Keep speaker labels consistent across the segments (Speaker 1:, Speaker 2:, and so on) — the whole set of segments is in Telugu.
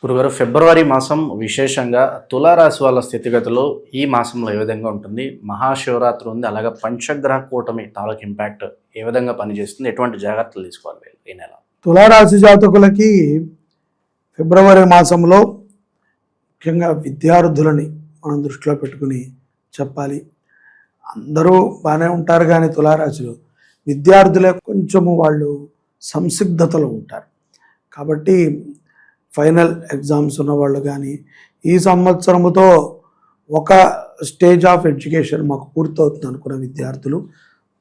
Speaker 1: గురుగారు, ఫిబ్రవరి మాసం విశేషంగా తులారాశి వాళ్ళ స్థితిగతులు ఈ మాసంలో ఏ విధంగా ఉంటుంది? మహాశివరాత్రి ఉంది, అలాగే పంచగ్రహ కూటమి తాలూకు ఇంపాక్ట్ ఏ విధంగా పనిచేస్తుంది? ఎటువంటి జాగ్రత్తలు తీసుకోవాలి వీళ్ళు ఈ నెల?
Speaker 2: తులారాశి జాతకులకి ఫిబ్రవరి మాసంలో ముఖ్యంగా విద్యార్థులని మనం దృష్టిలో పెట్టుకుని చెప్పాలి. అందరూ బాగానే ఉంటారు, కానీ తులారాశిలో విద్యార్థులే కొంచెము వాళ్ళు సంసిగ్ధతలో ఉంటారు. కాబట్టి ఫైనల్ ఎగ్జామ్స్ ఉన్నవాళ్ళు కానీ ఈ సంవత్సరముతో ఒక స్టేజ్ ఆఫ్ ఎడ్యుకేషన్ మాకు పూర్తవుతుంది అనుకున్న విద్యార్థులు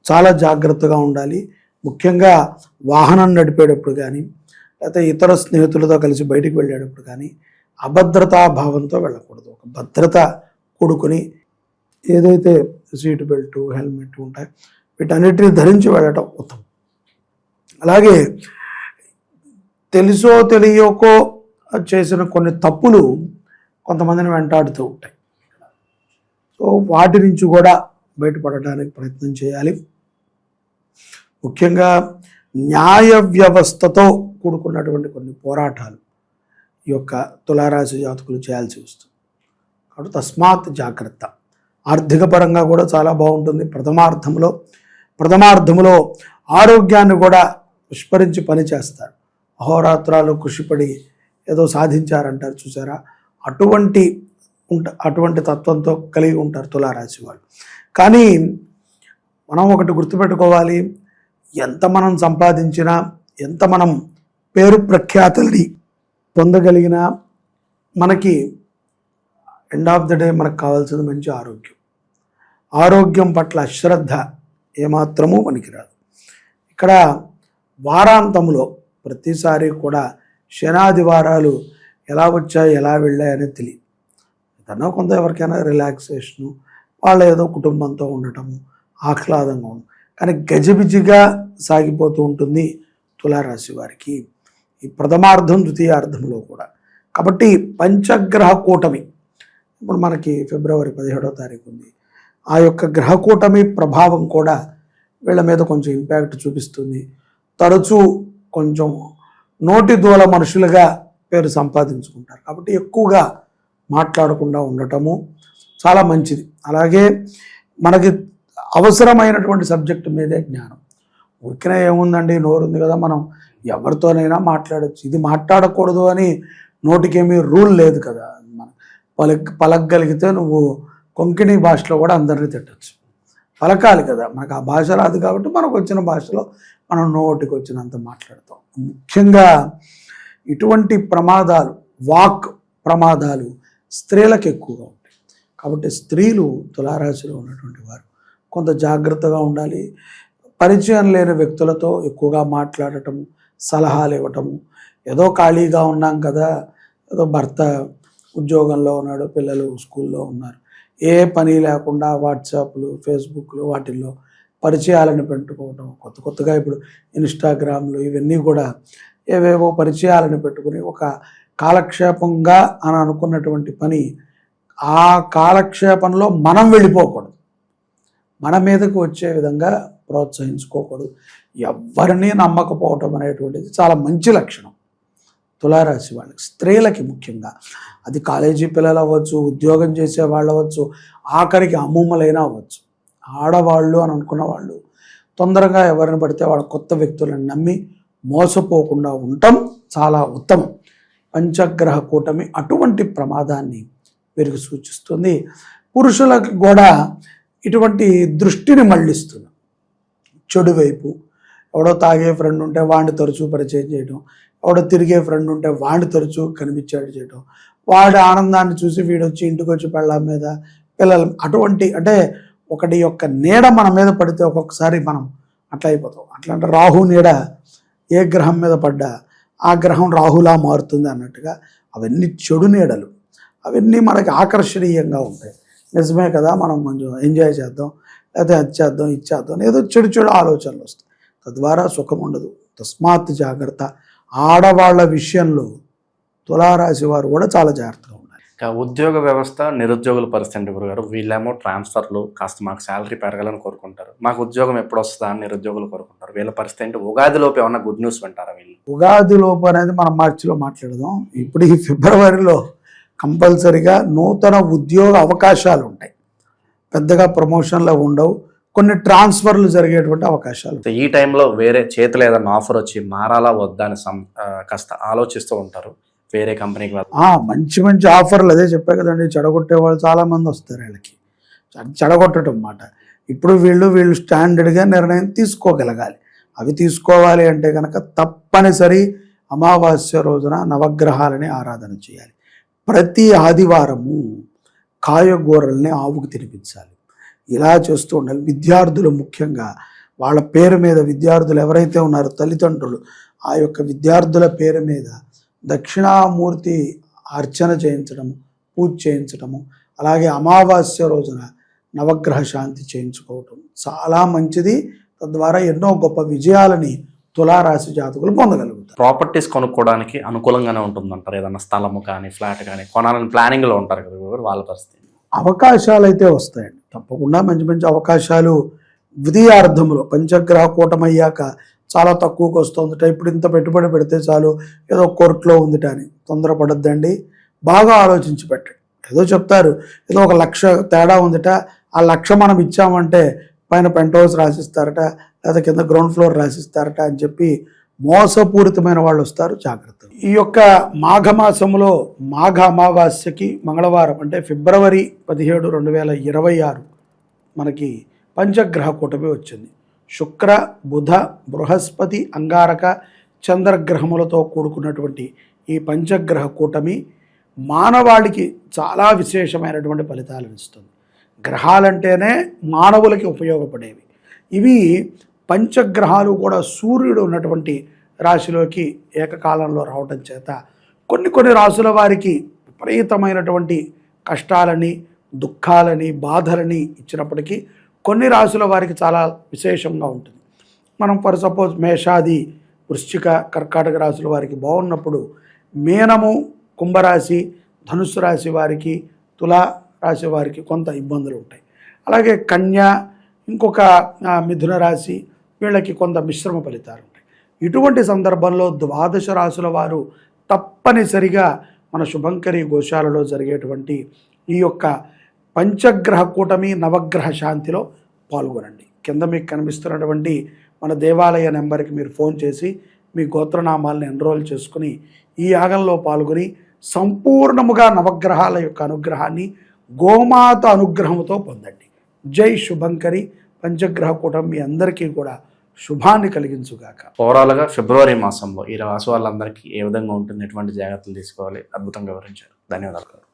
Speaker 2: చాలా జాగ్రత్తగా ఉండాలి. ముఖ్యంగా వాహనం నడిపేటప్పుడు కానీ లేకపోతే ఇతర స్నేహితులతో కలిసి బయటికి వెళ్ళేటప్పుడు కానీ అభద్రతా భావంతో వెళ్ళకూడదు. ఒక భద్రత కూడుకుని ఏదైతే సీటు బెల్ట్, హెల్మెట్ ఉంటాయి వీటన్నిటిని ధరించి వెళ్ళటం ఉత్తమం. అలాగే తెలుసో తెలియకో చేసిన కొన్ని తప్పులు కొంతమందిని వెంటాడుతూ ఉంటాయి. సో వాటి నుంచి కూడా బయటపడడానికి ప్రయత్నం చేయాలి. ముఖ్యంగా న్యాయ వ్యవస్థతో కూడుకున్నటువంటి కొన్ని పోరాటాలు ఈ యొక్క తులారాశి జాతకులు చేయాల్సి వస్తుంది. కాబట్టి తస్మాత్ జాగ్రత్త. ఆర్థిక పరంగా కూడా చాలా బాగుంటుంది. ప్రథమార్థంలో ఆరోగ్యాన్ని కూడా విస్మరించి పనిచేస్తారు. అహోరాత్రాలు కృషిపడి ఏదో సాధించారంటారు చూసారా, అటువంటి తత్వంతో కలిగి ఉంటారు తులారాశి వాళ్ళు. కానీ మనం ఒకటి గుర్తుపెట్టుకోవాలి, ఎంత మనం సంపాదించినా, ఎంత మనం పేరు ప్రఖ్యాతుల్ని పొందగలిగినా మనకి ఎండ్ ఆఫ్ ద డే మనకు కావాల్సింది మంచి ఆరోగ్యం. ఆరోగ్యం పట్ల అశ్రద్ధ ఏమాత్రమూ పనికిరాదు. ఇక్కడ వారాంతంలో ప్రతిసారి కూడా శనాదివారాలు ఎలా వచ్చాయి ఎలా వెళ్ళాయని తెలియదు. ఏదన్నా కొంత ఎవరికైనా రిలాక్సేషను, వాళ్ళ ఏదో కుటుంబంతో ఉండటము, ఆహ్లాదంగా ఉండడం, కానీ గజిబిజిగా సాగిపోతూ ఉంటుంది తులారాశి వారికి ఈ ప్రథమార్థం ద్వితీయార్థంలో కూడా. కాబట్టి పంచగ్రహ కూటమి ఇప్పుడు మనకి ఫిబ్రవరి 17వ తారీఖు ఉంది. ఆ యొక్క గ్రహ కూటమి ప్రభావం కూడా వీళ్ళ మీద కొంచెం ఇంపాక్ట్ చూపిస్తుంది. తరచూ కొంచెం నోటి దూల మనుషులుగా పేరు సంపాదించుకుంటారు. కాబట్టి ఎక్కువగా మాట్లాడకుండా ఉండటము చాలా మంచిది. అలాగే మనకి అవసరమైనటువంటి సబ్జెక్టు మీదే జ్ఞానం. ఊరికనే ఏముందండి, నోరుంది కదా, మనం ఎవరితోనైనా మాట్లాడచ్చు. ఇది మాట్లాడకూడదు అని నోటికేమీ రూల్ లేదు కదా. మనం పలకగలిగితే నువ్వు కొంకణి భాషలో కూడా అందరినీ తిట్టచ్చు. పలకాలి కదా, మనకు ఆ భాష రాదు కాబట్టి మనకు వచ్చిన భాషలో మనం నోటికి వచ్చినంత మాట్లాడతాం. ముఖ్యంగా ఇటువంటి ప్రమాదాలు, వాక్ ప్రమాదాలు స్త్రీలకు ఎక్కువగా ఉంటాయి. కాబట్టి స్త్రీలు తులారాశిలో ఉన్నటువంటి వారు కొంత జాగ్రత్తగా ఉండాలి. పరిచయం లేని వ్యక్తులతో ఎక్కువగా మాట్లాడటము, సలహాలు ఇవ్వటము. ఏదో ఖాళీగా ఉన్నాం కదా, ఏదో భర్త ఉద్యోగంలో ఉన్నాడు, పిల్లలు స్కూల్లో ఉన్నారు, ఏ పని లేకుండా వాట్సాప్లు, ఫేస్బుక్లు వాటిల్లో పరిచయాలను పెట్టుకోవడం. కొత్తగా ఇప్పుడు ఇన్స్టాగ్రామ్లు ఇవన్నీ కూడా ఏవేవో పరిచయాలను పెట్టుకుని ఒక కాలక్షేపంగా అని అనుకున్నటువంటి పని, ఆ కాలక్షేపంలో మనం వెళ్ళిపోకూడదు. మన మీదకు వచ్చే విధంగా ప్రోత్సహించుకోకూడదు. ఎవరిని నమ్మకపోవటం అనేటువంటిది చాలా మంచి లక్షణం తులారాశి వాళ్ళకి, స్త్రీలకి ముఖ్యంగా. అది కాలేజీ పిల్లలు అవ్వచ్చు, ఉద్యోగం చేసే వాళ్ళు అవ్వచ్చు, ఆఖరికి అమ్మమ్మలైనా అవ్వచ్చు. ఆడవాళ్ళు అని అనుకున్న వాళ్ళు తొందరగా ఎవరిని పడితే వాళ్ళ కొత్త వ్యక్తులను నమ్మి మోసపోకుండా ఉండటం చాలా ఉత్తమం. పంచగ్రహ కూటమి అటువంటి ప్రమాదాన్ని వీరికి సూచిస్తుంది. పురుషులకు కూడా ఇటువంటి దృష్టిని మళ్ళిస్తుంది. చెడు వైపు, ఎవడో తాగే ఫ్రెండ్ ఉంటే వాడిని తరచూ పరిచయం చేయడం, ఎవడో తిరిగే ఫ్రెండ్ ఉంటే వాడిని తరచూ కనిపించేది చేయడం, వాడి ఆనందాన్ని చూసి వీడొచ్చి ఇంటికి వచ్చి పెళ్ళాం మీద పిల్లలు, అటువంటి అంటే ఒకటి యొక్క నీడ మన మీద పడితే ఒక్కొక్కసారి మనం అట్లా అయిపోతాం. అట్లా అంటే రాహు నీడ ఏ గ్రహం మీద పడ్డా ఆ గ్రహం రాహులా మారుతుంది అన్నట్టుగా అవన్నీ చెడు నీడలు. అవన్నీ మనకి ఆకర్షణీయంగా ఉంటాయి. నిజమే కదా, మనం కొంచెం ఎంజాయ్ చేద్దాం, లేకపోతే అది చేద్దాం ఇది చేద్దాం, ఏదో చెడు ఆలోచనలు వస్తాయి. తద్వారా సుఖం ఉండదు. తస్మాత్ జాగ్రత్త. ఆడవాళ్ళ విషయంలో తులారాశి వారు కూడా చాలా జాగ్రత్తగా ఉండాలి.
Speaker 1: ఉద్యోగ వ్యవస్థ, నిరుద్యోగుల పరిస్థితి గురుగారు, వీళ్ళేమో ట్రాన్స్ఫర్లు, కాస్త మాకు శాలరీ పెరగాలని కోరుకుంటారు, మాకు ఉద్యోగం ఎప్పుడు వస్తుందా అని నిరుద్యోగులు కోరుకుంటారు. వీళ్ళ పరిస్థితి ఏంటి? ఉగాదిలోపు ఏమన్నా గుడ్ న్యూస్ వింటారా వీళ్ళు?
Speaker 2: ఉగాది లోపు అనేది మనం మార్చిలో మాట్లాడదాం. ఇప్పుడు ఈ ఫిబ్రవరిలో కంపల్సరిగా నూతన ఉద్యోగ అవకాశాలు ఉంటాయి. పెద్దగా ప్రమోషన్లు ఉండవు, కొన్ని ట్రాన్స్ఫర్లు జరిగేటువంటి అవకాశాలు.
Speaker 1: ఈ టైంలో వేరే చేతిలో ఏదైనా ఆఫర్ వచ్చి మారాలా వద్దా అని కాస్త ఆలోచిస్తూ ఉంటారు వేరే కంపెనీకి.
Speaker 2: మంచి మంచి ఆఫర్లు, అదే చెప్పే కదండి, చెడగొట్టే వాళ్ళు చాలామంది వస్తారు. వీళ్ళకి చెడగొట్టడం మాట. ఇప్పుడు వీళ్ళు స్టాండర్డ్గా నిర్ణయం తీసుకోగలగాలి. అవి తీసుకోవాలి అంటే కనుక తప్పనిసరి అమావాస్య రోజున నవగ్రహాలని ఆరాధన చేయాలి. ప్రతి ఆదివారము కాయగూరల్ని ఆవుకు తినిపించాలి. ఇలా చేస్తూ ఉండాలి. విద్యార్థులు ముఖ్యంగా వాళ్ళ పేరు మీద, విద్యార్థులు ఎవరైతే ఉన్నారో తల్లిదండ్రులు, ఆ యొక్క విద్యార్థుల పేరు మీద దక్షిణామూర్తి అర్చన చేయించడము, పూజ చేయించడము, అలాగే అమావాస్య రోజున నవగ్రహ శాంతి చేయించుకోవటం చాలా మంచిది. తద్వారా ఎన్నో గొప్ప విజయాలని తులారాశి జాతకులు పొందగలుగుతారు.
Speaker 1: ప్రాపర్టీస్ కొనుక్కోవడానికి అనుకూలంగానే ఉంటుందంటారు. ఏదైనా స్థలము కానీ ఫ్లాట్ కానీ కొనాలని ప్లానింగ్లో ఉంటారు కదా వాళ్ళ పరిస్థితి.
Speaker 2: అవకాశాలు అయితే వస్తాయండి, తప్పకుండా మంచి మంచి అవకాశాలు. ద్వితీయార్థంలో పంచగ్రహ కూటమయ్యాక చాలా తక్కువకి వస్తుందట. ఇప్పుడు ఇంత పెట్టుబడి పెడితే చాలు, ఏదో కోర్టులో ఉందిట అని తొందరపడద్దండి. బాగా ఆలోచించి పెట్టండి. ఏదో చెప్తారు, ఏదో 1 లక్ష తేడా ఉందిట, ఆ 1 లక్ష మనం ఇచ్చామంటే పైన పెంట్ హౌస్ రాసిస్తారట, లేదా కింద గ్రౌండ్ ఫ్లోర్ రాసిస్తారట అని చెప్పి మోసపూరితమైన వాళ్ళు వస్తారు. జాగ్రత్త. ఈ యొక్క మాఘమాసంలో మాఘ అమావాస్యకి మంగళవారం అంటే ఫిబ్రవరి 17, 2026 మనకి పంచగ్రహ కూటమి వచ్చింది. శుక్ర, బుధ, బృహస్పతి, అంగారక, చంద్రగ్రహములతో కూడుకున్నటువంటి ఈ పంచగ్రహ కూటమి మానవాళికి చాలా విశేషమైనటువంటి ఫలితాలను ఇస్తుంది. గ్రహాలంటేనే మానవులకి ఉపయోగపడేవి. ఇవి పంచగ్రహాలు కూడా సూర్యుడు ఉన్నటువంటి రాశిలోకి ఏకకాలంలో రావటం చేత కొన్ని రాశుల వారికి విపరీతమైనటువంటి కష్టాలని, దుఃఖాలని, బాధలని ఇచ్చినప్పటికీ కొన్ని రాశుల వారికి చాలా విశేషంగా ఉంటుంది. మనం ఫర్ సపోజ్ మేషాది, వృశ్చిక, కర్కాటక రాశుల వారికి బాగున్నప్పుడు మీనము, కుంభరాశి, ధనుస్సు రాశి వారికి, తులా రాశి వారికి కొంత ఇబ్బందులు ఉంటాయి. అలాగే కన్య, ఇంకొక మిథున రాశి, వీళ్ళకి కొంత మిశ్రమ ఫలితాలు ఉంటాయి. ఇటువంటి సందర్భంలో 12 రాశుల వారు తప్పనిసరిగా మన శుభంకరి గోశాలలో జరిగేటువంటి ఈ యొక్క పంచగ్రహ కూటమి నవగ్రహ శాంతిలో పాల్గొనండి. కింద మీకు కనిపిస్తున్నటువంటి మన దేవాలయ నెంబర్కి మీరు ఫోన్ చేసి మీ గోత్రనామాలను ఎన్రోల్ చేసుకుని ఈ యాగంలో పాల్గొని సంపూర్ణముగా నవగ్రహాల యొక్క అనుగ్రహాన్ని, గోమాత అనుగ్రహంతో పొందండి. జై శుభంకరి. పంచగ్రహ కూటమి మీ అందరికీ కూడా శుభాన్ని కలిగించుగాక.
Speaker 1: ఓవరాల్గా ఫిబ్రవరి మాసంలో ఈ రాశి వాళ్ళందరికీ ఏ విధంగా ఉంటుంది, ఎటువంటి జాగ్రత్తలు తీసుకోవాలి, అద్భుతంగా వివరించారు. ధన్యవాదాలు.